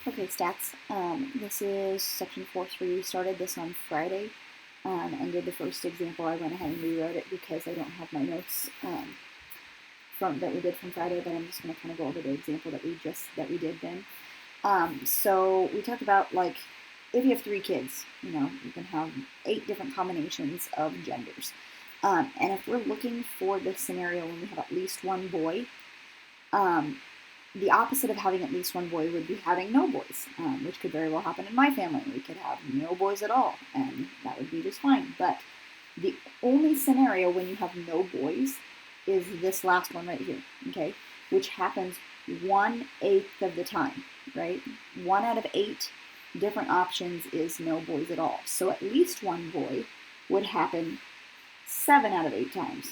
Okay, stats. This is section 4.3. We started this on Friday and did the first example. I went ahead and rewrote it because I don't have my notes from that we did from Friday, but I'm just going to kind of go over the example that we did then. So we talked about like if you have 3 kids, you can have 8 different combinations of genders. And if we're looking for this scenario when we have at least one boy, um, the opposite of having at least one boy would be having no boys, which could very well happen in my family. We could have no boys at all, and that would be just fine. But the only scenario when you have no boys is this last one right here, okay? Which happens 1/8 of the time, right? 1 out of 8 different options is no boys at all. So at least one boy would happen 7 out of 8 times,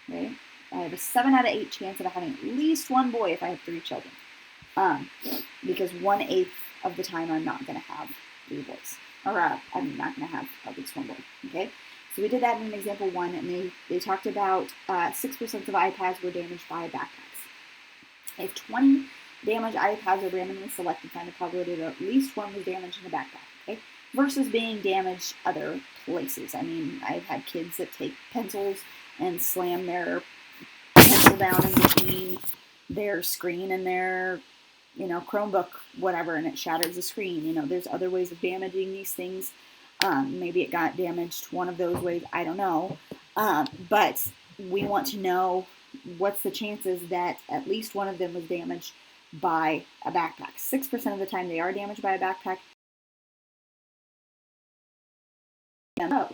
right? I have a 7 out of 8 chance of having at least one boy if I have 3 children. Um, because 1/8 of the time I'm not going to have 3 boys. Or I'm not going to have at least one boy. Okay? So we did that in example 1, and they talked about 6% of iPads were damaged by backpacks. If 20 damaged iPads are randomly selected, find the probability that at least one was damaged in the backpack. Okay? Versus being damaged other places. I mean, I've had kids that take pencils and slam their pencil down in between their screen and their Chromebook, whatever, and it shatters the screen. There's other ways of damaging these things. Maybe it got damaged one of those ways. I don't know. But we want to know what's the chances that at least one of them was damaged by a backpack. 6% of the time they are damaged by a backpack.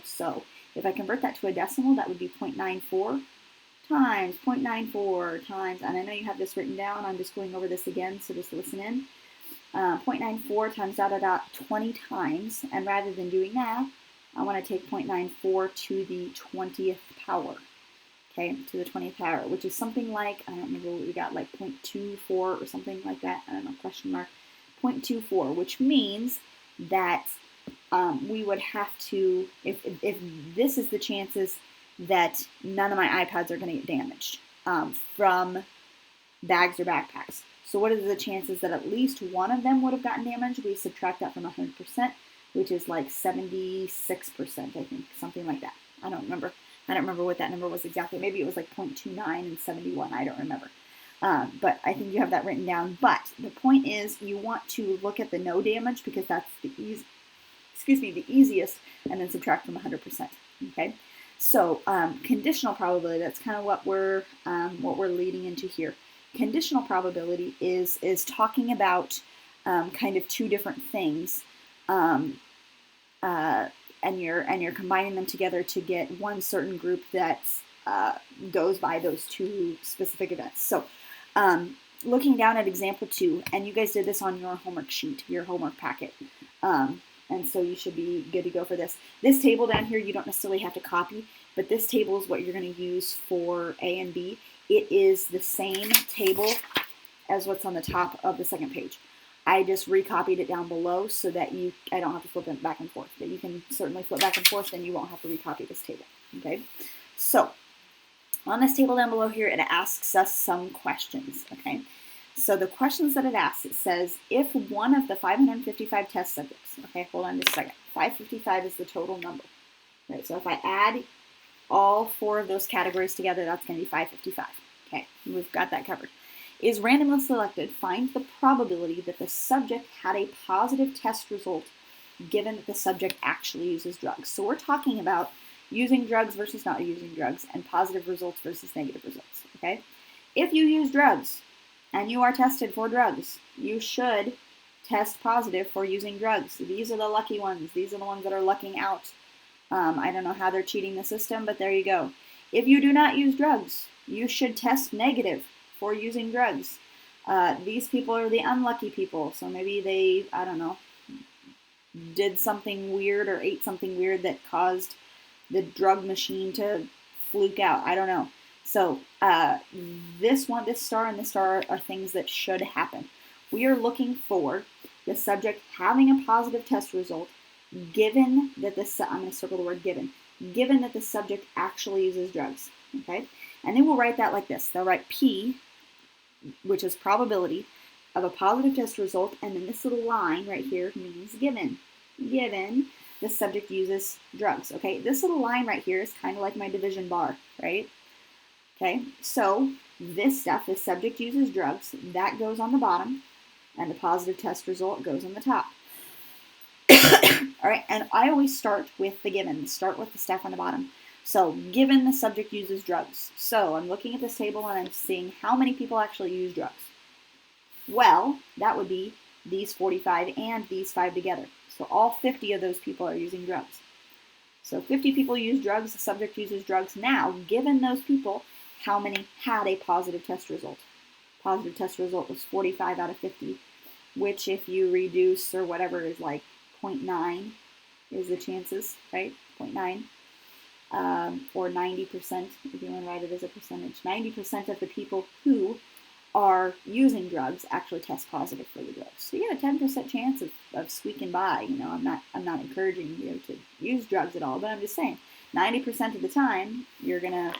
So if I convert that to a decimal, that would be 0.94 times 0.94 times, and I know you have this written down, I'm just going over this again, so just listen in. 0.94 times 20 times, and rather than doing that, I want to take 0.94 to the 20th power, okay, to the 20th power, which is something like, I don't remember what we got, like 0.24 or something like that, I don't know, question mark, 0.24, which means that we would have to, if this is the chances that none of my iPads are going to get damaged from bags or backpacks. So what are the chances that at least one of them would have gotten damaged? We subtract that from 100%, which is like 76%, I think, something like that. I don't remember what that number was exactly. Maybe it was like 0.29 and 71. I don't remember. But I think you have that written down. But the point is you want to look at the no damage because that's the easiest, and then subtract from 100%. Okay, so conditional probability. That's kind of what we're leading into here. Conditional probability is talking about kind of two different things, and you're combining them together to get one certain group that goes by those two specific events. So. Looking down at example 2, and you guys did this on your homework sheet, your homework packet. And so you should be good to go for this. This table down here you don't necessarily have to copy, but this table is what you're going to use for A and B. It is the same table as what's on the top of the second page. I just recopied it down below so that I don't have to flip it back and forth. But you can certainly flip back and forth, then you won't have to recopy this table. Okay, so on this table down below here, it asks us some questions, okay? So the questions that it asks, it says, if one of the 555 test subjects, okay, hold on just a second, 555 is the total number, right? So if I add all 4 of those categories together, that's going to be 555, okay? We've got that covered. Is randomly selected, find the probability that the subject had a positive test result given that the subject actually uses drugs. So we're talking about using drugs versus not using drugs, and positive results versus negative results, okay? If you use drugs and you are tested for drugs, you should test positive for using drugs. These are the lucky ones. These are the ones that are lucking out. I don't know how they're cheating the system, but there you go. If you do not use drugs, you should test negative for using drugs. These people are the unlucky people, so maybe they, I don't know, did something weird or ate something weird that caused the drug machine to fluke out. I don't know. So this star, and this star are things that should happen. We are looking for the subject having a positive test result, given that I'm going to circle the word given that the subject actually uses drugs. Okay, and they will write that like this. They'll write P, which is probability, of a positive test result, and then this little line right here means given. Given the subject uses drugs. Okay, this little line right here is kind of like my division bar, right? Okay, so this stuff, the subject uses drugs, that goes on the bottom, and the positive test result goes on the top. All right, and I always start with the given, start with the stuff on the bottom. So, given the subject uses drugs. So, I'm looking at this table and I'm seeing how many people actually use drugs. Well, that would be these 45 and these 5 together. So, all 50 of those people are using drugs. So, 50 people use drugs, the subject uses drugs. Now, given those people, how many had a positive test result? Positive test result was 45 out of 50, which if you reduce or whatever is like 0.9 is the chances, right? 0.9. Or 90%, if you want to write it as a percentage. 90% of the people who are using drugs actually test positive for the drugs. So you have a 10% chance of squeaking by. You know, I'm not encouraging you to use drugs at all, but I'm just saying 90% of the time you're gonna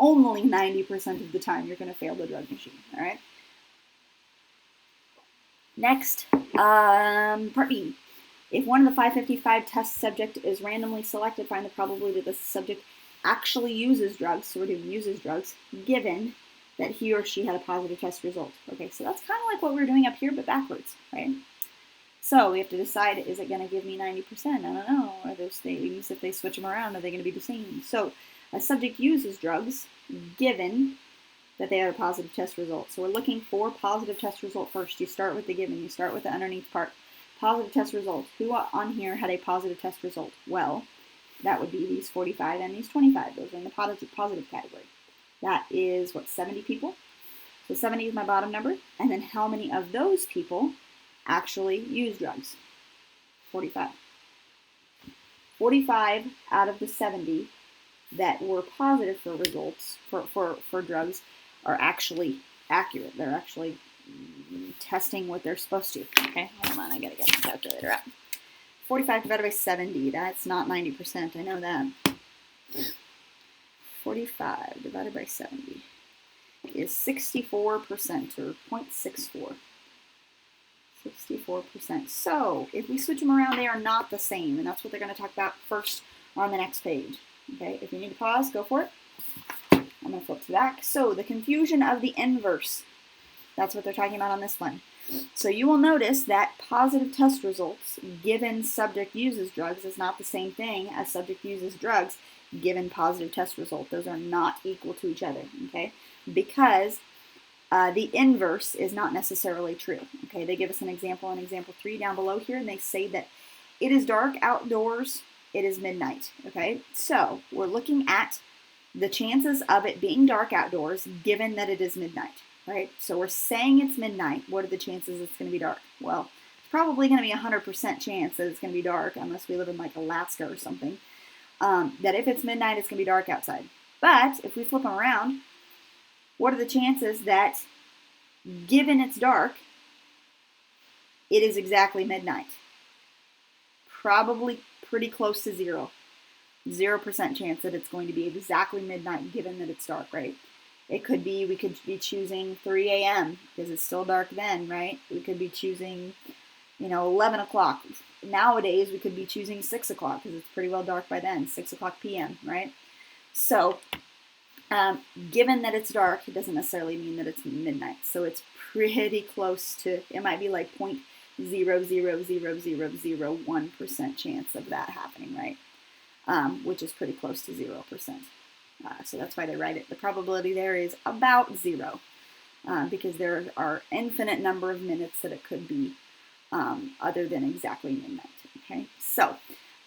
only 90% of the time you're gonna fail the drug machine. All right. Next, part B. If one of the 555 test subject is randomly selected, find the probability that the subject actually uses drugs, so we're doing uses drugs, given that he or she had a positive test result. Okay, so that's kind of like what we're doing up here, but backwards, right? So we have to decide, is it going to give me 90%? I don't know. Are those things, if they switch them around, are they going to be the same? So a subject uses drugs, given that they had a positive test result. So we're looking for positive test result first. You start with the given. You start with the underneath part. Positive test result. Who on here had a positive test result? Well, that would be these 45 and these 25. Those are in the positive category. That is, what, 70 people? So 70 is my bottom number. And then how many of those people actually use drugs? 45. 45 out of the 70 that were positive for results, for drugs, are actually accurate. They're actually testing what they're supposed to. Okay, hold on, I gotta get my calculator out. 45 divided by 70, that's not 90%, I know that. 45 divided by 70 is 64%, or 0.64. 64%. So, if we switch them around, they are not the same, and that's what they're going to talk about first on the next page. Okay, if you need to pause, go for it. I'm going to flip to the back. So, the confusion of the inverse. That's what they're talking about on this one. So you will notice that positive test results given subject uses drugs is not the same thing as subject uses drugs given positive test result. Those are not equal to each other, okay? Because the inverse is not necessarily true, okay? They give us an example in example 3 down below here, and they say that it is dark outdoors, it is midnight, okay? So we're looking at the chances of it being dark outdoors given that it is midnight. Right? So we're saying it's midnight. What are the chances it's going to be dark? Well, it's probably going to be a 100% chance that it's going to be dark, unless we live in like Alaska or something, that if it's midnight, it's going to be dark outside. But if we flip them around, what are the chances that given it's dark, it is exactly midnight? Probably pretty close to 0. 0% chance that it's going to be exactly midnight given that it's dark, right? It could be, we could be choosing 3 a.m. because it's still dark then, right? We could be choosing, 11 o'clock. Nowadays, we could be choosing 6 o'clock because it's pretty well dark by then, 6 o'clock p.m., right? So, given that it's dark, it doesn't necessarily mean that it's midnight. So it's pretty close to, it might be like 0.0000001% chance of that happening, right? Which is pretty close to 0%. So that's why they write it. The probability there is about 0 because there are infinite number of minutes that it could be other than exactly midnight. Okay, so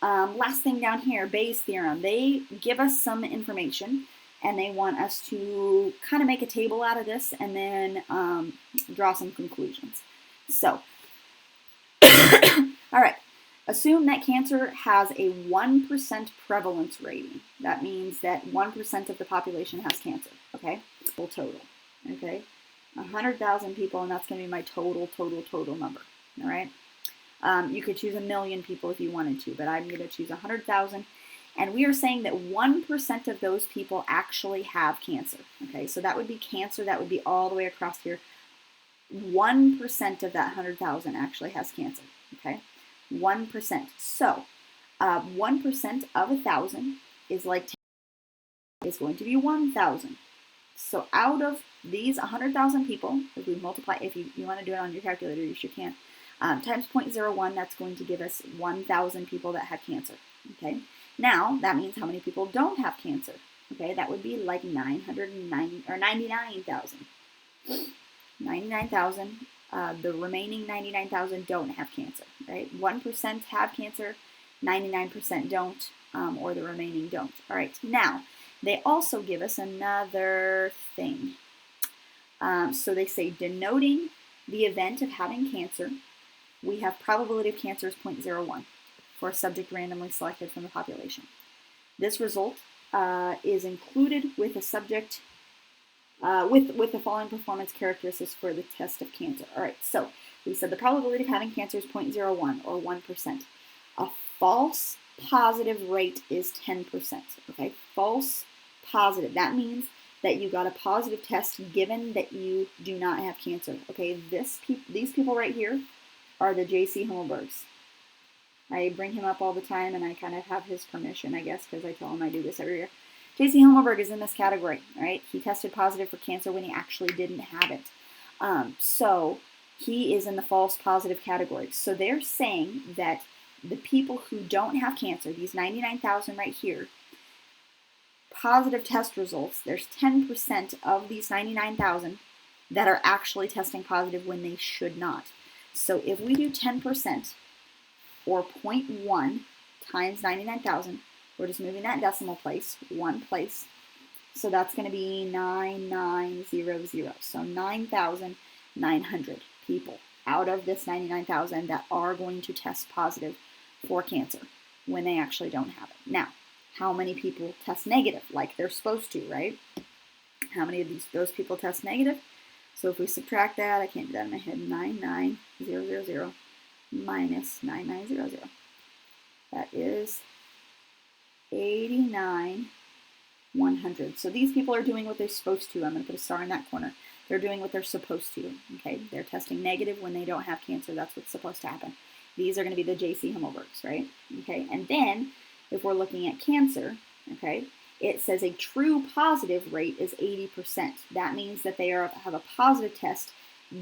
last thing down here, Bayes' theorem. They give us some information and they want us to kind of make a table out of this and then draw some conclusions. So, all right. Assume that cancer has a 1% prevalence rating. That means that 1% of the population has cancer, okay? Total, okay? 100,000 people, and that's going to be my total number, all right? You could choose 1 million people if you wanted to, but I'm going to choose 100,000. And we are saying that 1% of those people actually have cancer, okay? So that would be cancer. That would be all the way across here. 1% of that 100,000 actually has cancer, okay? 1%. So 1% of 1,000 is like 10, is going to be 1,000. So out of these 100,000 people, if we multiply, if you want to do it on your calculator, you sure can, times 0.01, that's going to give us 1,000 people that have cancer, okay? Now, that means how many people don't have cancer, okay? That would be like 909, or 99,000. 99,000, the remaining 99,000 don't have cancer, right? 1% have cancer, 99% don't, or the remaining don't. All right, now, they also give us another thing. So they say, denoting the event of having cancer, we have probability of cancer is 0.01 for a subject randomly selected from the population. This result is included with a subject with the following performance characteristics for the test of cancer. All right, so we said the probability of having cancer is 0.01 or 1%. A false positive rate is 10%. Okay, false positive. That means that you got a positive test given that you do not have cancer. Okay, these people right here are the J.C. Himmelbergs. I bring him up all the time, and I kind of have his permission, I guess, because I tell him I do this every year. J.C. Himmelberg is in this category, right? He tested positive for cancer when he actually didn't have it. So he is in the false positive category. So they're saying that the people who don't have cancer, these 99,000 right here, positive test results, there's 10% of these 99,000 that are actually testing positive when they should not. So if we do 10%, or 0.1 times 99,000, we're just moving that decimal place, one place. So that's going to be 9900. So 9,900 people out of this 99,000 that are going to test positive for cancer when they actually don't have it. Now, how many people test negative like they're supposed to, right? How many of those people test negative? So if we subtract that, I can't do that in my head, 99000 minus 9900. That is 89,100. So these people are doing what they're supposed to. I'm going to put a star in that corner. They're doing what they're supposed to. Okay, they're testing negative when they don't have cancer. That's what's supposed to happen. These are going to be the J.C. Himmelbergs, right? Okay, and then if we're looking at cancer, okay, it says a true positive rate is 80%. That means that they have a positive test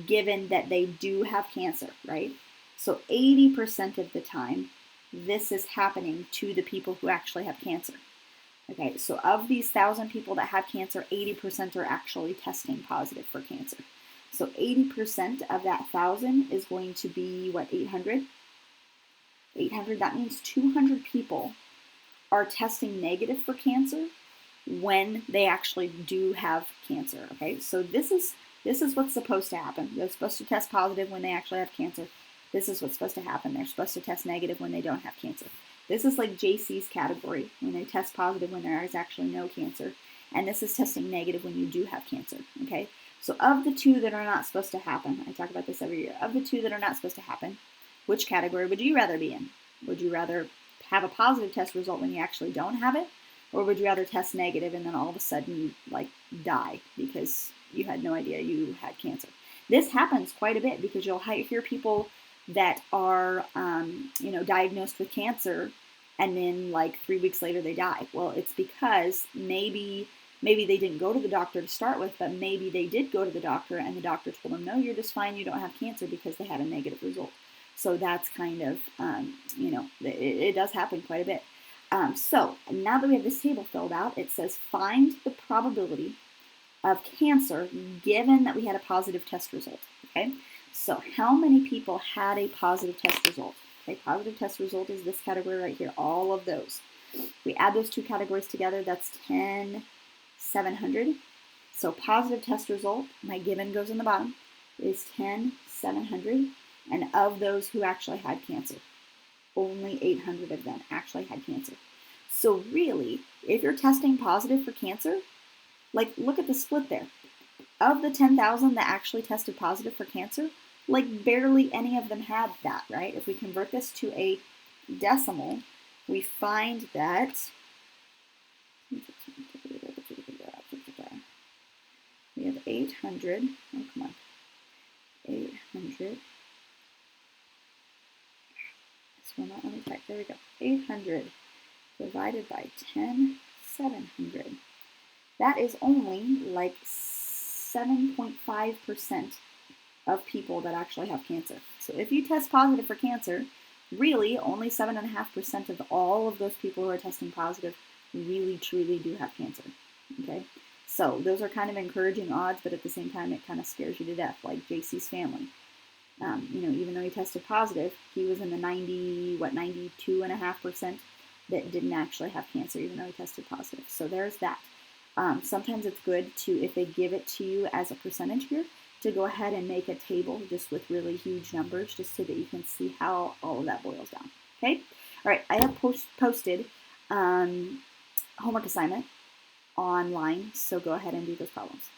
given that they do have cancer, right? So 80% of the time, this is happening to the people who actually have cancer. Okay, so of these 1,000 people that have cancer, 80% are actually testing positive for cancer. So 80% of that 1,000 is going to be, what, 800? 800, that means 200 people are testing negative for cancer when they actually do have cancer. Okay, so this is what's supposed to happen. They're supposed to test positive when they actually have cancer. This is what's supposed to happen. They're supposed to test negative when they don't have cancer. This is like JC's category, when they test positive when there is actually no cancer. And this is testing negative when you do have cancer, okay? So of the two that are not supposed to happen, I talk about this every year, of the two that are not supposed to happen, which category would you rather be in? Would you rather have a positive test result when you actually don't have it? Or would you rather test negative and then all of a sudden you like die because you had no idea you had cancer? This happens quite a bit because you'll hear people that are, diagnosed with cancer, and then like 3 weeks later they die. Well, it's because maybe they didn't go to the doctor to start with, but maybe they did go to the doctor and the doctor told them, no, you're just fine, you don't have cancer, because they had a negative result. So that's kind of, it does happen quite a bit. So now that we have this table filled out, it says find the probability of cancer given that we had a positive test result, okay? So how many people had a positive test result? Okay, positive test result is this category right here, all of those. We add those two categories together, that's 10,700. So positive test result, my given goes in the bottom, is 10,700. And of those who actually had cancer, only 800 of them actually had cancer. So really, if you're testing positive for cancer, like look at the split there. Of the 10,000 that actually tested positive for cancer, like barely any of them had that, right? If we convert this to a decimal, we find that we have 800, oh come on, 800. This will not let me type. There we go. 800 divided by 10, 700. That is only like 7.5% of people that actually have cancer. So if you test positive for cancer, really only 7.5% of all of those people who are testing positive really truly do have cancer. Okay, so those are kind of encouraging odds, but at the same time it kind of scares you to death, like JC's family. Even though he tested positive, he was in the 92.5% that didn't actually have cancer, even though he tested positive. So there's that. Sometimes it's good to, if they give it to you as a percentage here, to go ahead and make a table just with really huge numbers, just so that you can see how all of that boils down. Okay? All right, I have posted homework assignment online, so go ahead and do those problems.